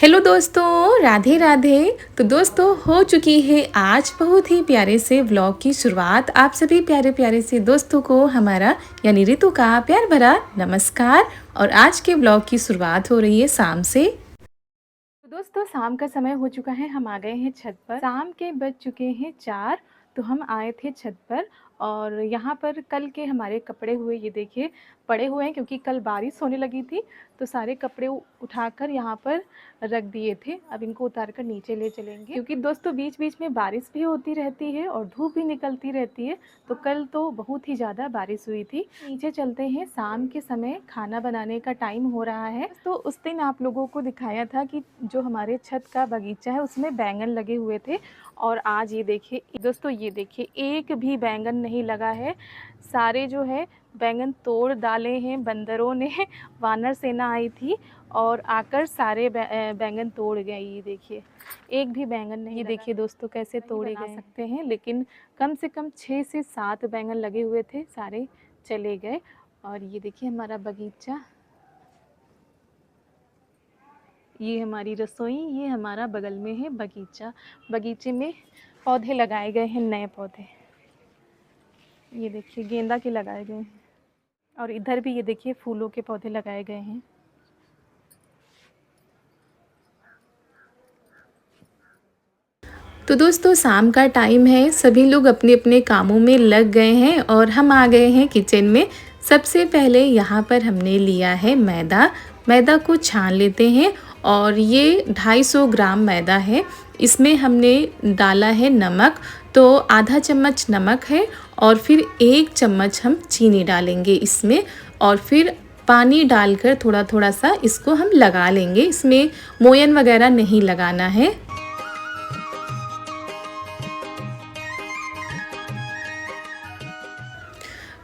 Hello दोस्तों, राधे राधे। तो दोस्तों, हो चुकी है आज बहुत ही प्यारे से व्लॉग की शुरुआत। आप सभी प्यारे प्यारे से दोस्तों को हमारा यानी रितु का प्यार भरा नमस्कार। और आज के व्लॉग की शुरुआत हो रही है शाम से। तो दोस्तों, शाम का समय हो चुका है, हम आ गए हैं छत पर। शाम के बज चुके हैं 4। तो हम आए थे छत पर और यहाँ पर कल के हमारे कपड़े हुए, ये देखिए पड़े हुए हैं क्योंकि कल बारिश होने लगी थी। तो सारे कपड़े उठाकर यहाँ पर रख दिए थे। अब इनको उतार कर नीचे ले चलेंगे क्योंकि दोस्तों बीच बीच में बारिश भी होती रहती है और धूप भी निकलती रहती है। तो कल तो बहुत ही ज़्यादा बारिश हुई थी। नीचे चलते हैं, शाम के समय खाना बनाने का टाइम हो रहा है। तो उस दिन आप लोगों को दिखाया था कि जो हमारे छत का बगीचा है उसमें बैंगन लगे हुए थे। और आज ये देखिए दोस्तों, ये देखिए एक भी बैंगन नहीं लगा है। सारे जो है बैंगन तोड़ डाले हैं बंदरों ने। वानर सेना आई थी और आकर सारे बैंगन तोड़ गए। ये देखिए एक भी बैंगन नहीं। ये देखिए दोस्तों कैसे तोड़े गए सकते हैं, लेकिन कम से कम 6 से 7 बैंगन लगे हुए थे, सारे चले गए। और ये देखिए हमारा बगीचा, ये हमारी रसोई, ये हमारा बगल में है बगीचा। बगीचे में पौधे लगाए गए हैं, नए पौधे। ये देखिए गेंदा के लगाए गए हैं और इधर भी ये देखिए फूलों के पौधे लगाए गए हैं। तो दोस्तों, शाम का टाइम है, सभी लोग अपने अपने कामों में लग गए हैं और हम आ गए हैं किचन में। सबसे पहले यहाँ पर हमने लिया है मैदा। मैदा को छान लेते हैं और ये 250 ग्राम मैदा है। इसमें हमने डाला है नमक, तो आधा चम्मच नमक है और फिर 1 चम्मच हम चीनी डालेंगे इसमें। और फिर पानी डालकर थोड़ा थोड़ा सा इसको हम लगा लेंगे। इसमें मोयन वगैरह नहीं लगाना है।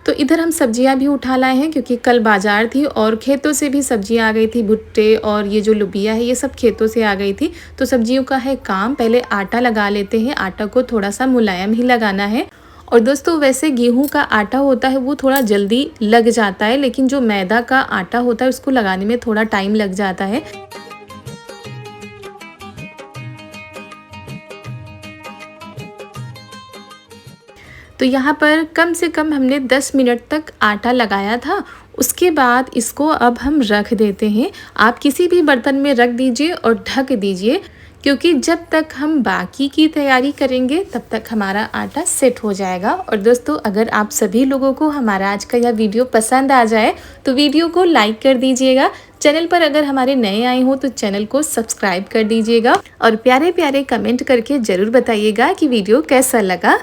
तो इधर हम सब्जियां भी उठा लाए हैं क्योंकि कल बाज़ार थी और खेतों से भी सब्जियां आ गई थी। भुट्टे और ये जो लुबिया है ये सब खेतों से आ गई थी। तो सब्जियों का है काम, पहले आटा लगा लेते हैं। आटा को थोड़ा सा मुलायम ही लगाना है। और दोस्तों, वैसे गेहूं का आटा होता है वो थोड़ा जल्दी लग जाता है, लेकिन जो मैदा का आटा होता है उसको लगाने में थोड़ा टाइम लग जाता है। तो यहाँ पर कम से कम हमने 10 मिनट तक आटा लगाया था। उसके बाद इसको अब हम रख देते हैं। आप किसी भी बर्तन में रख दीजिए और ढक दीजिए, क्योंकि जब तक हम बाकी की तैयारी करेंगे तब तक हमारा आटा सेट हो जाएगा। और दोस्तों, अगर आप सभी लोगों को हमारा आज का यह वीडियो पसंद आ जाए तो वीडियो को लाइक कर दीजिएगा। चैनल पर अगर हमारे नए आए हो तो चैनल को सब्सक्राइब कर दीजिएगा और प्यारे प्यारे कमेंट करके ज़रूर बताइएगा कि वीडियो कैसा लगा।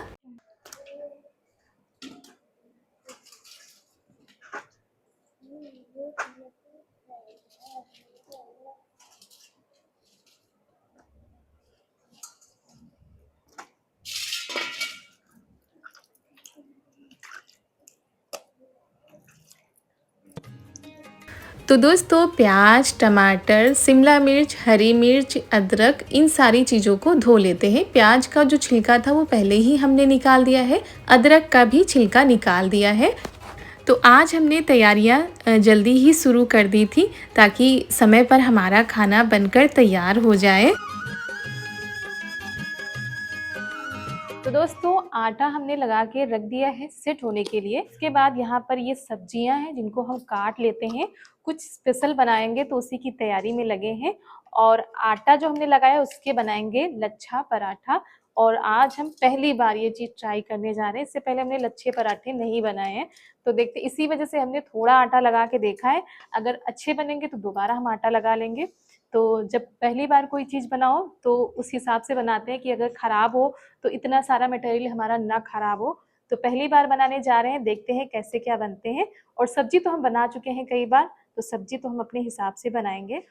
तो दोस्तों, प्याज, टमाटर, शिमला मिर्च, हरी मिर्च, अदरक, इन सारी चीज़ों को धो लेते हैं। प्याज का जो छिलका था वो पहले ही हमने निकाल दिया है। अदरक का भी छिलका निकाल दिया है। तो आज हमने तैयारियां जल्दी ही शुरू कर दी थी ताकि समय पर हमारा खाना बनकर तैयार हो जाए। तो दोस्तों, आटा हमने लगा के रख दिया है सेट होने के लिए। इसके बाद यहाँ पर ये सब्जियां हैं जिनको हम काट लेते हैं। कुछ स्पेशल बनाएंगे तो उसी की तैयारी में लगे हैं। और आटा जो हमने लगाया उसके बनाएंगे लच्छा पराठा। और आज हम पहली बार ये चीज़ ट्राई करने जा रहे हैं। इससे पहले हमने लच्छे पराठे नहीं बनाए हैं, तो देखते इसी वजह से हमने थोड़ा आटा लगा के देखा है। अगर अच्छे बनेंगे तो दोबारा हम आटा लगा लेंगे। तो जब पहली बार कोई चीज़ बनाओ तो उस हिसाब से बनाते हैं कि अगर ख़राब हो तो इतना सारा मटेरियल हमारा ना ख़राब हो। तो पहली बार बनाने जा रहे हैं, देखते हैं कैसे क्या बनते हैं। और सब्जी तो हम बना चुके हैं कई बार, तो सब्जी तो हम अपने हिसाब से बनाएंगे।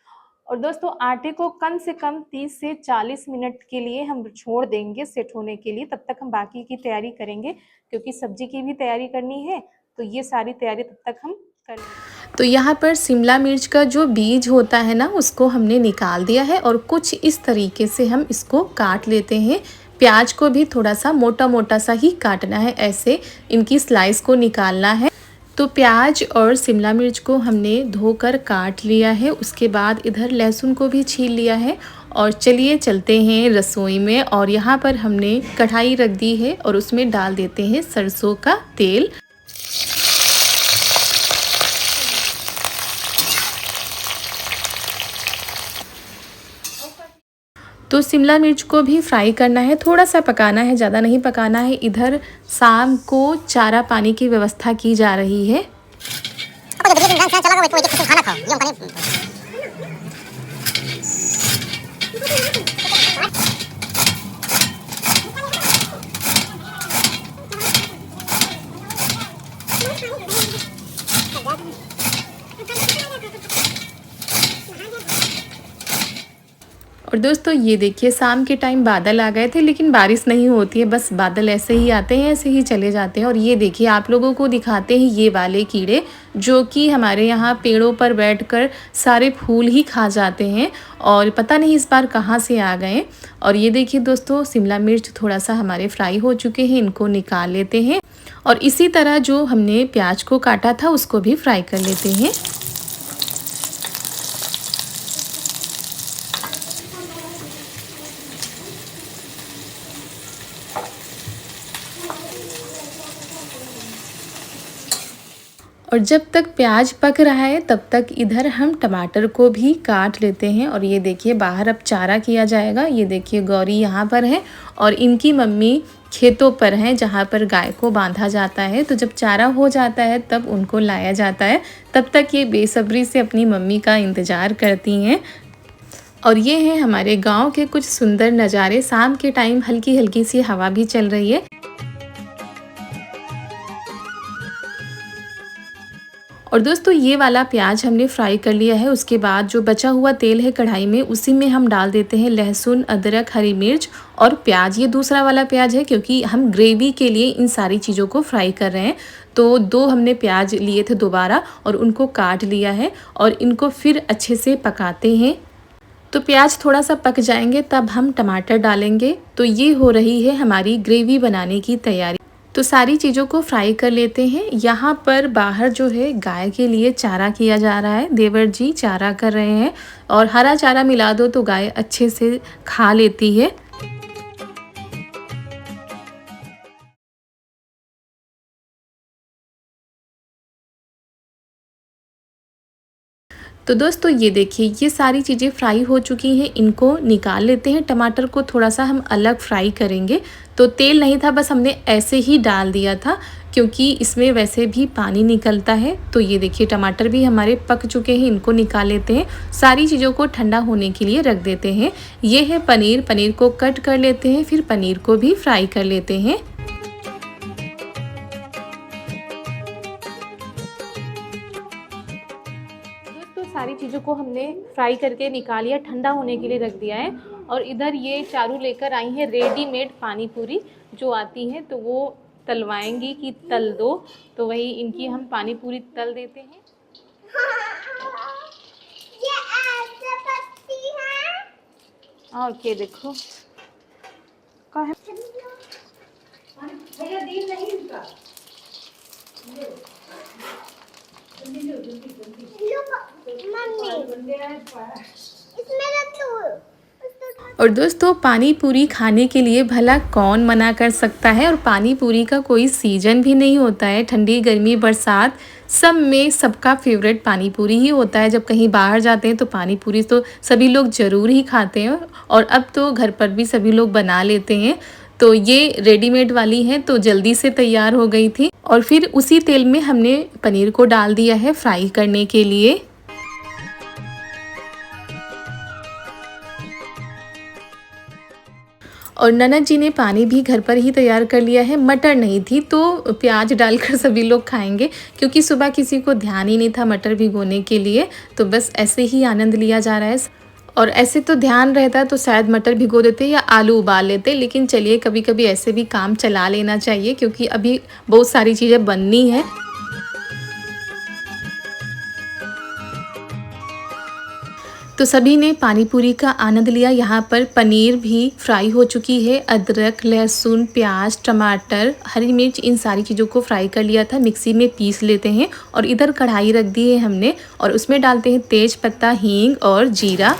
और दोस्तों, आटे को कम से कम 30 से 40 मिनट के लिए हम छोड़ देंगे सेट होने के लिए। तब तक हम बाकी की तैयारी करेंगे क्योंकि सब्जी की भी तैयारी करनी है। तो ये सारी तैयारी तब तक हम कर लेंगे। तो यहाँ पर शिमला मिर्च का जो बीज होता है ना, उसको हमने निकाल दिया है और कुछ इस तरीके से हम इसको काट लेते हैं। प्याज को भी थोड़ा सा मोटा मोटा सा ही काटना है, ऐसे इनकी स्लाइस को निकालना है। तो प्याज और शिमला मिर्च को हमने धोकर काट लिया है। उसके बाद इधर लहसुन को भी छील लिया है। और चलिए चलते हैं रसोई में। और यहाँ पर हमने कढ़ाई रख दी है और उसमें डाल देते हैं सरसों का तेल। तो शिमला मिर्च को भी फ्राई करना है, थोड़ा सा पकाना है, ज़्यादा नहीं पकाना है। इधर शाम को चारा पानी की व्यवस्था की जा रही है। और दोस्तों ये देखिए, शाम के टाइम बादल आ गए थे, लेकिन बारिश नहीं होती है, बस बादल ऐसे ही आते हैं, ऐसे ही चले जाते हैं। और ये देखिए, आप लोगों को दिखाते हैं ये वाले कीड़े, जो कि हमारे यहाँ पेड़ों पर बैठकर सारे फूल ही खा जाते हैं। और पता नहीं इस बार कहाँ से आ गए। और ये देखिए दोस्तों, शिमला मिर्च थोड़ा सा हमारे फ्राई हो चुके हैं, इनको निकाल लेते हैं। और इसी तरह जो हमने प्याज को काटा था उसको भी फ्राई कर लेते हैं। और जब तक प्याज पक रहा है तब तक इधर हम टमाटर को भी काट लेते हैं। और ये देखिए, बाहर अब चारा किया जाएगा। ये देखिए, गौरी यहाँ पर है और इनकी मम्मी खेतों पर हैं, जहाँ पर गाय को बांधा जाता है। तो जब चारा हो जाता है तब उनको लाया जाता है। तब तक ये बेसब्री से अपनी मम्मी का इंतज़ार करती हैं। और ये हैं हमारे गांव के कुछ सुंदर नज़ारे। शाम के टाइम हल्की हल्की सी हवा भी चल रही है। और दोस्तों ये वाला प्याज हमने फ्राई कर लिया है। उसके बाद जो बचा हुआ तेल है कढ़ाई में, उसी में हम डाल देते हैं लहसुन, अदरक, हरी मिर्च और प्याज। ये दूसरा वाला प्याज है, क्योंकि हम ग्रेवी के लिए इन सारी चीज़ों को फ्राई कर रहे हैं। तो 2 हमने प्याज लिए थे दोबारा और उनको काट लिया है और इनको फिर अच्छे से पकाते हैं। तो प्याज थोड़ा सा पक जाएंगे तब हम टमाटर डालेंगे। तो ये हो रही है हमारी ग्रेवी बनाने की तैयारी। तो सारी चीज़ों को फ्राई कर लेते हैं। यहाँ पर बाहर जो है गाय के लिए चारा किया जा रहा है। देवर जी चारा कर रहे हैं और हरा चारा मिला दो तो गाय अच्छे से खा लेती है। तो दोस्तों ये देखिए, ये सारी चीज़ें फ्राई हो चुकी हैं, इनको निकाल लेते हैं। टमाटर को थोड़ा सा हम अलग फ्राई करेंगे। तो तेल नहीं था, बस हमने ऐसे ही डाल दिया था, क्योंकि इसमें वैसे भी पानी निकलता है। तो ये देखिए, टमाटर भी हमारे पक चुके हैं, इनको निकाल लेते हैं। सारी चीज़ों को ठंडा होने के लिए रख देते हैं। ये है पनीर, पनीर को कट कर लेते हैं, फिर पनीर को भी फ्राई कर लेते हैं। सारी चीज़ों को हमने फ्राई करके निकाल लिया, ठंडा होने के लिए रख दिया है। और इधर ये चारू लेकर आई हैं रेडीमेड पानी पूरी जो आती है, तो वो तलवाएंगी कि तल दो। तो वही इनकी हम पानी पूरी तल देते हैं। ये ऐसे पत्ती है। और क्या देखो कहाँ है भैया, दिन नहीं इनका। और दोस्तों पानी पूरी खाने के लिए भला कौन मना कर सकता है। और पानी पूरी का कोई सीजन भी नहीं होता है, ठंडी गर्मी बरसात सब में सबका फेवरेट पानी पूरी ही होता है। जब कहीं बाहर जाते हैं तो पानी पूरी तो सभी लोग ज़रूर ही खाते हैं। और अब तो घर पर भी सभी लोग बना लेते हैं। तो ये रेडीमेड वाली है, तो जल्दी से तैयार हो गई थी। और फिर उसी तेल में हमने पनीर को डाल दिया है फ्राई करने के लिए। और ननद जी ने पानी भी घर पर ही तैयार कर लिया है। मटर नहीं थी तो प्याज डालकर सभी लोग खाएंगे, क्योंकि सुबह किसी को ध्यान ही नहीं था मटर भिगोने के लिए। तो बस ऐसे ही आनंद लिया जा रहा है। और ऐसे तो ध्यान रहता तो शायद मटर भिगो देते या आलू उबाल लेते, लेकिन चलिए कभी कभी ऐसे भी काम चला लेना चाहिए, क्योंकि अभी बहुत सारी चीज़ें बननी है। तो सभी ने पानी पूरी का आनंद लिया। यहाँ पर पनीर भी फ्राई हो चुकी है। अदरक, लहसुन, प्याज, टमाटर, हरी मिर्च, इन सारी चीज़ों को फ्राई कर लिया था। मिक्सी में पीस लेते हैं और इधर कढ़ाई रख दी है हमने और उसमें डालते हैं तेज पत्ता, हींग और जीरा।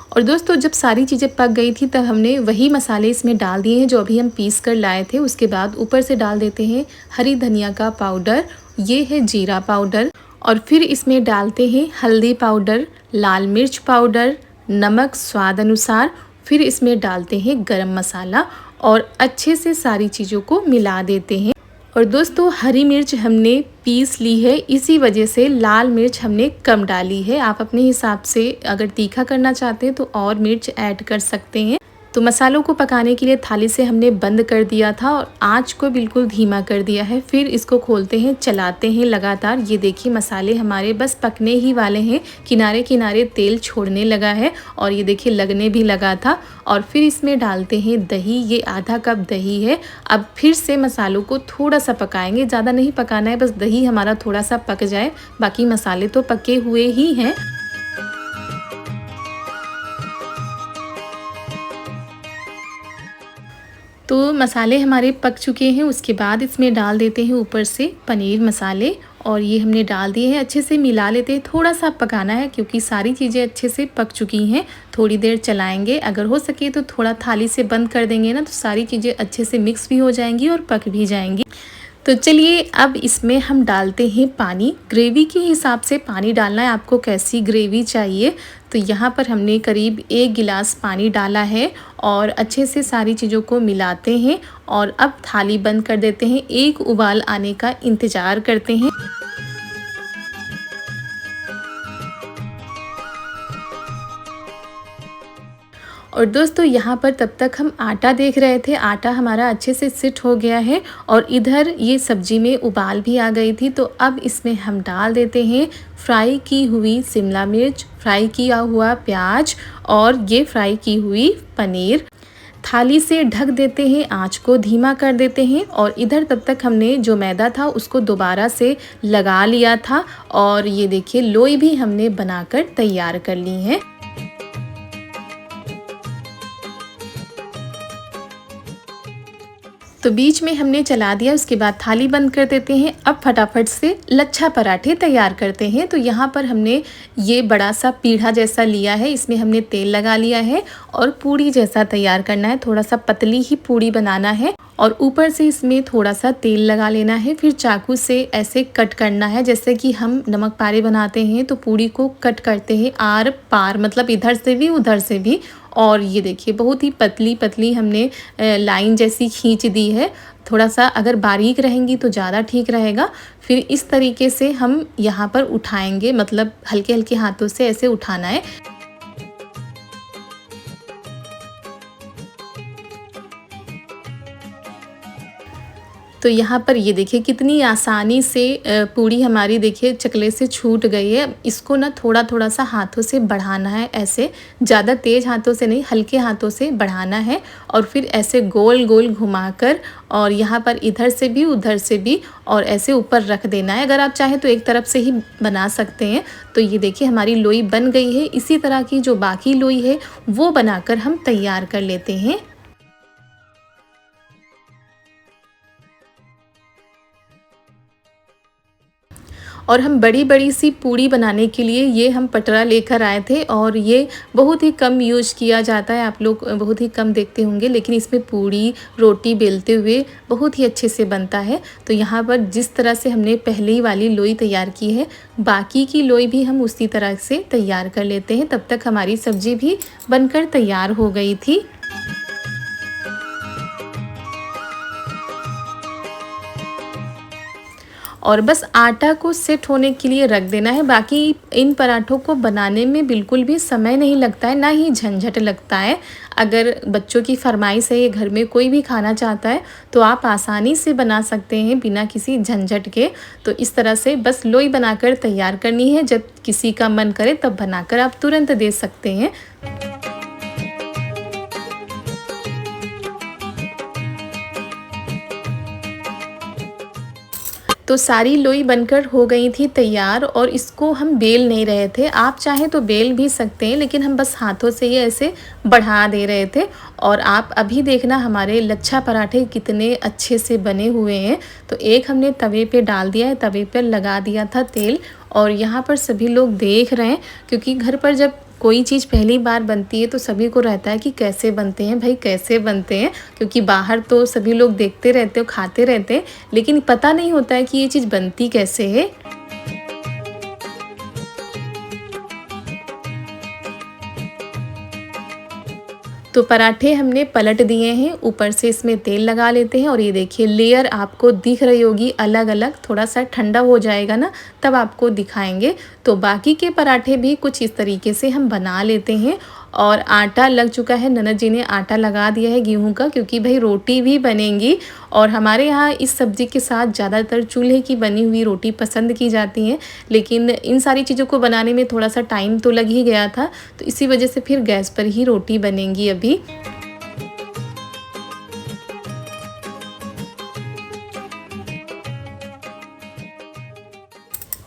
और दोस्तों जब सारी चीज़ें पक गई थी तब हमने वही मसाले इसमें डाल दिए हैं जो अभी हम पीस कर लाए थे। उसके बाद ऊपर से डाल देते हैं हरी धनिया का पाउडर, ये है जीरा पाउडर, और फिर इसमें डालते हैं हल्दी पाउडर, लाल मिर्च पाउडर, नमक स्वाद अनुसार, फिर इसमें डालते हैं गरम मसाला और अच्छे से सारी चीज़ों को मिला देते हैं। और दोस्तों हरी मिर्च हमने पीस ली है, इसी वजह से लाल मिर्च हमने कम डाली है। आप अपने हिसाब से अगर तीखा करना चाहते हैं तो और मिर्च ऐड कर सकते हैं। तो मसालों को पकाने के लिए थाली से हमने बंद कर दिया था और आंच को बिल्कुल धीमा कर दिया है। फिर इसको खोलते हैं, चलाते हैं लगातार। ये देखिए मसाले हमारे बस पकने ही वाले हैं, किनारे किनारे तेल छोड़ने लगा है और ये देखिए लगने भी लगा था। और फिर इसमें डालते हैं दही, ये आधा कप दही है। अब फिर से मसालों को थोड़ा सा पकाएंगे, ज़्यादा नहीं पकाना है, बस दही हमारा थोड़ा सा पक जाए, बाकी मसाले तो पके हुए ही हैं। तो मसाले हमारे पक चुके हैं। उसके बाद इसमें डाल देते हैं ऊपर से पनीर मसाले और ये हमने डाल दिए हैं। अच्छे से मिला लेते हैं, थोड़ा सा पकाना है क्योंकि सारी चीज़ें अच्छे से पक चुकी हैं। थोड़ी देर चलाएंगे, अगर हो सके तो थोड़ा थाली से बंद कर देंगे ना तो सारी चीज़ें अच्छे से मिक्स भी हो जाएंगी और पक भी जाएंगी। तो चलिए अब इसमें हम डालते हैं पानी। ग्रेवी के हिसाब से पानी डालना है, आपको कैसी ग्रेवी चाहिए। तो यहाँ पर हमने करीब 1 गिलास पानी डाला है और अच्छे से सारी चीज़ों को मिलाते हैं और अब थाली बंद कर देते हैं। एक उबाल आने का इंतज़ार करते हैं। और दोस्तों यहाँ पर तब तक हम आटा देख रहे थे, आटा हमारा अच्छे से सेट हो गया है और इधर ये सब्जी में उबाल भी आ गई थी। तो अब इसमें हम डाल देते हैं फ्राई की हुई शिमला मिर्च, फ्राई किया हुआ प्याज और ये फ्राई की हुई पनीर। थाली से ढक देते हैं, आंच को धीमा कर देते हैं और इधर तब तक हमने जो मैदा था उसको दोबारा से लगा लिया था और ये देखिए लोई भी हमने बनाकर तैयार कर ली है। तो बीच में हमने चला दिया, उसके बाद थाली बंद कर देते हैं। अब फटाफट से लच्छा पराठे तैयार करते हैं। तो यहाँ पर हमने ये बड़ा सा पीढ़ा जैसा लिया है, इसमें हमने तेल लगा लिया है और पूड़ी जैसा तैयार करना है। थोड़ा सा पतली ही पूड़ी बनाना है और ऊपर से इसमें थोड़ा सा तेल लगा लेना है। फिर चाकू से ऐसे कट करना है, जैसे कि हम नमक पारे बनाते हैं तो पूड़ी को कट करते हैं आर पार, मतलब इधर से भी उधर से भी। और ये देखिए बहुत ही पतली पतली हमने लाइन जैसी खींच दी है। थोड़ा सा अगर बारीक रहेंगी तो ज़्यादा ठीक रहेगा। फिर इस तरीके से हम यहाँ पर उठाएंगे, मतलब हल्के हल्के हाथों से ऐसे उठाना है। तो यहाँ पर ये देखिए कितनी आसानी से पूड़ी हमारी देखिए चकले से छूट गई है। इसको ना थोड़ा थोड़ा सा हाथों से बढ़ाना है, ऐसे ज़्यादा तेज़ हाथों से नहीं, हल्के हाथों से बढ़ाना है और फिर ऐसे गोल गोल घुमाकर और यहाँ पर इधर से भी उधर से भी और ऐसे ऊपर रख देना है। अगर आप चाहें तो एक तरफ से ही बना सकते हैं। तो ये देखिए हमारी लोई बन गई है। इसी तरह की जो बाकी लोई है वो बनाकर हम तैयार कर लेते हैं। और हम बड़ी बड़ी सी पूड़ी बनाने के लिए ये हम पटरा लेकर आए थे और ये बहुत ही कम यूज किया जाता है, आप लोग बहुत ही कम देखते होंगे, लेकिन इसमें पूड़ी रोटी बेलते हुए बहुत ही अच्छे से बनता है। तो यहाँ पर जिस तरह से हमने पहली वाली लोई तैयार की है, बाकी की लोई भी हम उसी तरह से तैयार कर लेते हैं। तब तक हमारी सब्जी भी बनकर तैयार हो गई थी। और बस आटा को सेट होने के लिए रख देना है। बाकी इन पराठों को बनाने में बिल्कुल भी समय नहीं लगता है, ना ही झंझट लगता है। अगर बच्चों की फरमाइश है, घर में कोई भी खाना चाहता है तो आप आसानी से बना सकते हैं बिना किसी झंझट के। तो इस तरह से बस लोई बनाकर तैयार करनी है, जब किसी का मन करे तब बनाकर आप तुरंत दे सकते हैं। तो सारी लोई बनकर हो गई थी तैयार और इसको हम बेल नहीं रहे थे। आप चाहें तो बेल भी सकते हैं, लेकिन हम बस हाथों से ही ऐसे बढ़ा दे रहे थे। और आप अभी देखना हमारे लच्छा पराठे कितने अच्छे से बने हुए हैं। तो एक हमने तवे पे डाल दिया है, तवे पर लगा दिया था तेल और यहाँ पर सभी लोग देख रहे हैं, क्योंकि घर पर जब कोई चीज़ पहली बार बनती है तो सभी को रहता है कि कैसे बनते हैं भाई, कैसे बनते हैं। क्योंकि बाहर तो सभी लोग देखते रहते हो, खाते रहते हैं, लेकिन पता नहीं होता है कि ये चीज़ बनती कैसे है। तो पराठे हमने पलट दिए हैं, ऊपर से इसमें तेल लगा लेते हैं और ये देखिए लेयर आपको दिख रही होगी अलग अलग। थोड़ा सा ठंडा हो जाएगा ना, तब आपको दिखाएंगे। तो बाकी के पराठे भी कुछ इस तरीके से हम बना लेते हैं। और आटा लग चुका है, ननद जी ने आटा लगा दिया है गेहूं का, क्योंकि भाई रोटी भी बनेंगी। और हमारे यहाँ इस सब्ज़ी के साथ ज़्यादातर चूल्हे की बनी हुई रोटी पसंद की जाती है, लेकिन इन सारी चीज़ों को बनाने में थोड़ा सा टाइम तो लग ही गया था, तो इसी वजह से फिर गैस पर ही रोटी बनेंगी अभी।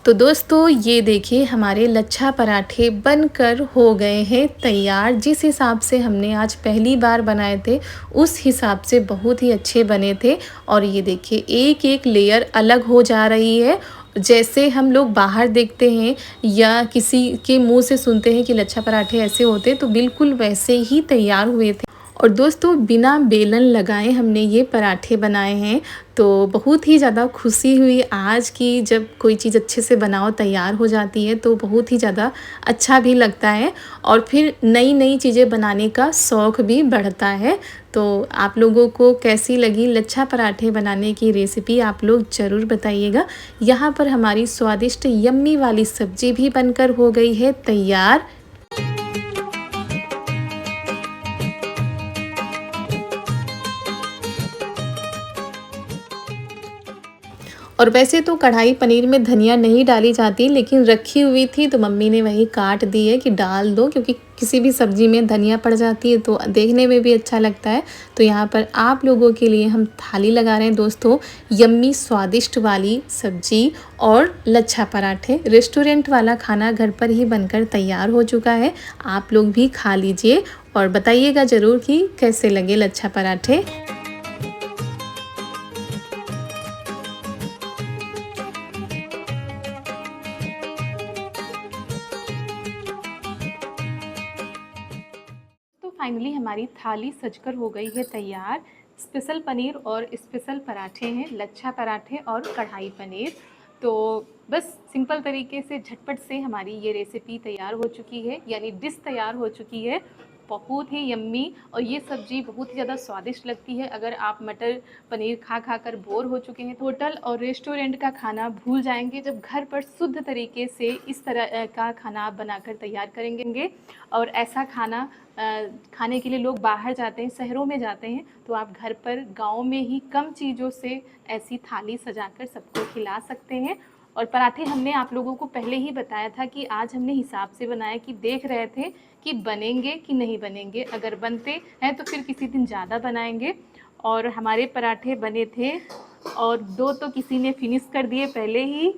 तो दोस्तों ये देखिए हमारे लच्छा पराठे बनकर हो गए हैं तैयार। जिस हिसाब से हमने आज पहली बार बनाए थे, उस हिसाब से बहुत ही अच्छे बने थे। और ये देखिए एक एक लेयर अलग हो जा रही है। जैसे हम लोग बाहर देखते हैं या किसी के मुंह से सुनते हैं कि लच्छा पराठे ऐसे होते, तो बिल्कुल वैसे ही तैयार हुए थे। और दोस्तों बिना बेलन लगाए हमने ये पराठे बनाए हैं। तो बहुत ही ज़्यादा खुशी हुई आज की, जब कोई चीज़ अच्छे से बनाओ तैयार हो जाती है तो बहुत ही ज़्यादा अच्छा भी लगता है। और फिर नई नई चीज़ें बनाने का शौक़ भी बढ़ता है। तो आप लोगों को कैसी लगी लच्छा पराठे बनाने की रेसिपी, आप लोग ज़रूर बताइएगा। यहाँ पर हमारी स्वादिष्ट यम्मी वाली सब्ज़ी भी बनकर हो गई है तैयार। और वैसे तो कढ़ाई पनीर में धनिया नहीं डाली जाती, लेकिन रखी हुई थी तो मम्मी ने वही काट दी है कि डाल दो, क्योंकि किसी भी सब्ज़ी में धनिया पड़ जाती है तो देखने में भी अच्छा लगता है। तो यहाँ पर आप लोगों के लिए हम थाली लगा रहे हैं दोस्तों, यम्मी स्वादिष्ट वाली सब्ज़ी और लच्छा पराठे। रेस्टोरेंट वाला खाना घर पर ही बनकर तैयार हो चुका है। आप लोग भी खा लीजिए और बताइएगा ज़रूर कि कैसे लगे लच्छा पराठे। तो फाइनली हमारी थाली सजकर हो गई है तैयार। स्पेशल पनीर और स्पेशल पराठे हैं, लच्छा पराठे और कढ़ाई पनीर। तो बस सिंपल तरीके से झटपट से हमारी ये रेसिपी तैयार हो चुकी है, यानी डिश तैयार हो चुकी है। बहुत ही यम्मी, और ये सब्ज़ी बहुत ही ज़्यादा स्वादिष्ट लगती है। अगर आप मटर पनीर खा खा कर बोर हो चुके हैं, तो होटल और रेस्टोरेंट का खाना भूल जाएंगे जब घर पर शुद्ध तरीके से इस तरह का खाना आप बनाकर तैयार करेंगे। और ऐसा खाना खाने के लिए लोग बाहर जाते हैं, शहरों में जाते हैं, तो आप घर पर गांव में ही कम चीज़ों से ऐसी थाली सजाकर सबको खिला सकते हैं। और पराठे हमने आप लोगों को पहले ही बताया था कि आज हमने हिसाब से बनाया, कि देख रहे थे कि बनेंगे कि नहीं बनेंगे। अगर बनते हैं तो फिर किसी दिन ज़्यादा बनाएंगे। और हमारे पराठे बने थे, और दो तो किसी ने फिनिश कर दिए पहले ही।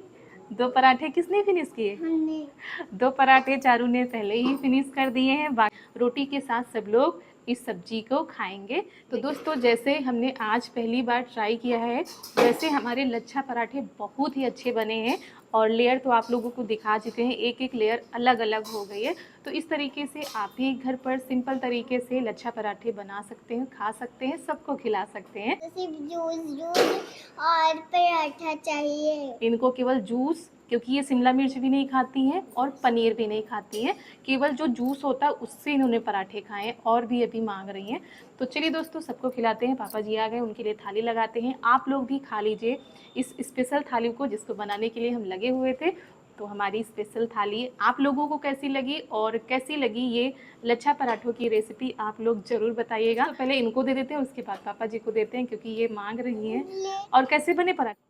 दो पराठे किसने फिनिश किए? हमने। दो पराठे चारू ने पहले ही फिनिश कर दिए हैं। रोटी के साथ सब लोग इस सब्जी को खाएंगे। तो दोस्तों जैसे हमने आज पहली बार ट्राई किया है, वैसे हमारे लच्छा पराठे बहुत ही अच्छे बने हैं। और लेयर तो आप लोगों को दिखा चुके हैं, एक एक लेयर अलग अलग हो गई है। तो इस तरीके से आप भी घर पर सिंपल तरीके से लच्छा पराठे बना सकते हैं, खा सकते हैं, सबको खिला सकते हैं। सिर्फ जूस जूस और पराठा चाहिए। इनको केवल जूस, क्योंकि ये शिमला मिर्च भी नहीं खाती हैं और पनीर भी नहीं खाती हैं, केवल जो जूस होता है उससे इन्होंने पराठे खाए हैं, और भी अभी मांग रही हैं। तो चलिए दोस्तों सबको खिलाते हैं। पापा जी आ गए, उनके लिए थाली लगाते हैं। आप लोग भी खा लीजिए इस स्पेशल थाली को, जिसको बनाने के लिए हम लगे हुए थे। तो हमारी स्पेशल थाली आप लोगों को कैसी लगी, और कैसी लगी ये लच्छा पराठों की रेसिपी, आप लोग ज़रूर बताइएगा। तो पहले इनको दे देते हैं, उसके बाद पापा जी को देते हैं, क्योंकि ये मांग रही हैं। और कैसे बने पराठे?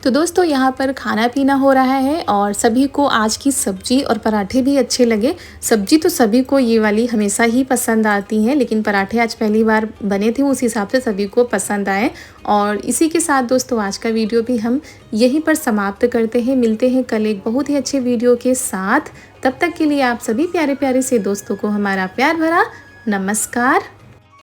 तो दोस्तों यहाँ पर खाना पीना हो रहा है और सभी को आज की सब्जी और पराठे भी अच्छे लगे। सब्जी तो सभी को ये वाली हमेशा ही पसंद आती हैं, लेकिन पराठे आज पहली बार बने थे, उस हिसाब से सभी को पसंद आए। और इसी के साथ दोस्तों आज का वीडियो भी हम यहीं पर समाप्त करते हैं। मिलते हैं कल एक बहुत ही अच्छे वीडियो के साथ। तब तक के लिए आप सभी प्यारे प्यारे से दोस्तों को हमारा प्यार भरा नमस्कार।